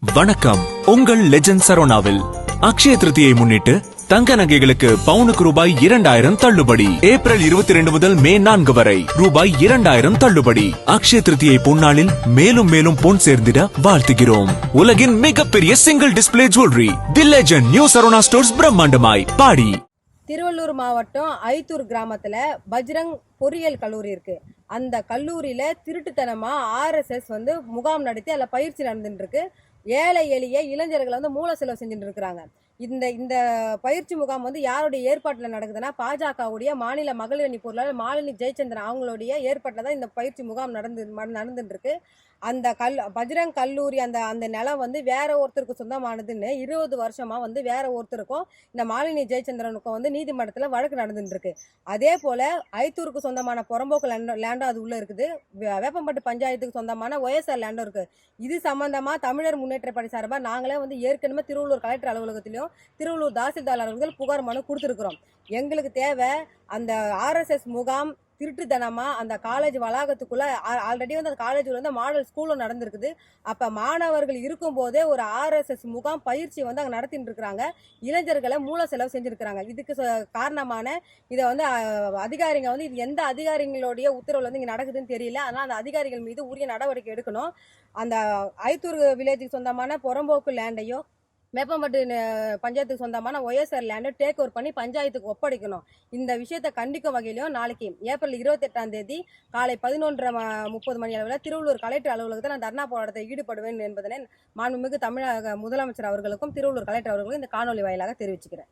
வணக்கம். உங்கள் லெஜண்ட் சரோனாவில் அக்ஷய திருதியை முன்னிட்டு தங்க நகைகளுக்கு பவுனுக்கு ரூபாய் 2000 தள்ளுபடி. ஏப்ரல் 22 முதல் மே 4 வரை ரூபாய் 2000 தள்ளுபடி. அக்ஷய திருதியை பொன்னாளில் மேலும் மேலும் பொன் சேர்ந்திட வாழ்த்துகிறோம். உலகின் மிகப்பெரிய single display jewellery the legend new Saravana stores பிரம்மாண்டமாய் பாடி. திருவள்ளூர் மாவட்டம் ஐத்தூர் கிராமத்துல பஜ்ரங் பொறியியல் கல்லூரி இருக்கு. அந்த கல்லூரியில திருட்டுத்தனமா RSS முகாம் நடத்தி அதுல பயிற்சி நடந்துட்டு இருக்கு. ஏழை எளிய இளைஞர்கள் மூல செலவு செஞ்சுட்டு இருக்கிறாங்க. இந்த இந்த பயிற்சி முகாம் யாருடைய ஏற்பாட்டில் நடக்குதுன்னா பாஜகவுடைய மாநில மகளிர் அணி பொருளாளர் மாலினி ஜெயச்சந்திரன் அவங்களுடைய ஏற்பாட்டில் தான் இந்த பயிற்சி முகாம் நடந்துட்டு இருக்கு. அந்த பஜ்ரங் கல்லூரி அந்த நிலம் வேற ஒருத்தருக்கு சொந்தமானதுன்னு 20 வருஷமா வேற ஒருத்தருக்கும் இந்த மாலினி ஜெயச்சந்திரனுக்கும் நீதிமன்றத்தில் வழக்கு நடந்துட்டு இருக்கு. அதே போல ஐத்தூருக்கு சொந்தமான புறம்போக்கு லேண்டும் அது உள்ள இருக்குது. வேப்பம்பட்டு பஞ்சாயத்துக்கு சொந்தமான OSR லேண்டும் இருக்கு. இது சம்பந்தமா தமிழர் முன்னேற்ற படை சார்பாக நாங்களே ஏற்கனவே திருவள்ளூர் கலெக்டர் அலுவலகத்திலையும் திருவள்ளூர் தாசில்தார் அவர்கள் புகார் மனு கொடுத்துருக்குறோம். எங்களுக்கு தேவை அந்த RSS முகாம் திருட்டுத்தனமா அந்த காலேஜ் வளாகத்துக்குள்ள ஆல்ரெடி அந்த காலேஜ்ல மாடல் ஸ்கூலும் நடந்திருக்குது. அப்ப மாணவர்கள் இருக்கும் போதே ஒரு RSS முகாம் பயிற்சி அங்க நடத்திட்டு இருக்கிறாங்க. இளைஞர்களை மூல செலவு செஞ்சிருக்கிறாங்க. இதுக்கு காரணமான இதை அதிகாரிங்க இது எந்த அதிகாரிகளுடைய உத்தரவுல இங்க நடக்குதுன்னு தெரியல. அதனால அந்த அதிகாரிகள் மீது உரிய நடவடிக்கை எடுக்கணும். அந்த ஐத்தூர் வில்லேஜுக்கு சொந்தமான புறம்போக்கு லேண்டையோ வேப்பம்பட்டு பஞ்சாயத்துக்கு சொந்தமான OSR லேண்டை டேக் ஓவர் பண்ணி பஞ்சாயத்துக்கு ஒப்படைக்கணும். இந்த விஷயத்தை கண்டிக்கும் வகையிலையும் நாளைக்கு ஏப்ரல் 28ஆம் தேதி காலை 11:30 மணி அளவில் திருவள்ளூர் கலெக்டர் அலுவலகத்தில் நான் தர்ணா போராட்டத்தில் ஈடுபடுவேன் என்பதனை மாண்புமிகு தமிழக முதலமைச்சர் அவர்களுக்கும் திருவள்ளூர் கலெக்டர் அவர்களுக்கும் இந்த காணொலி வாயிலாக தெரிவிச்சுக்கிறேன்.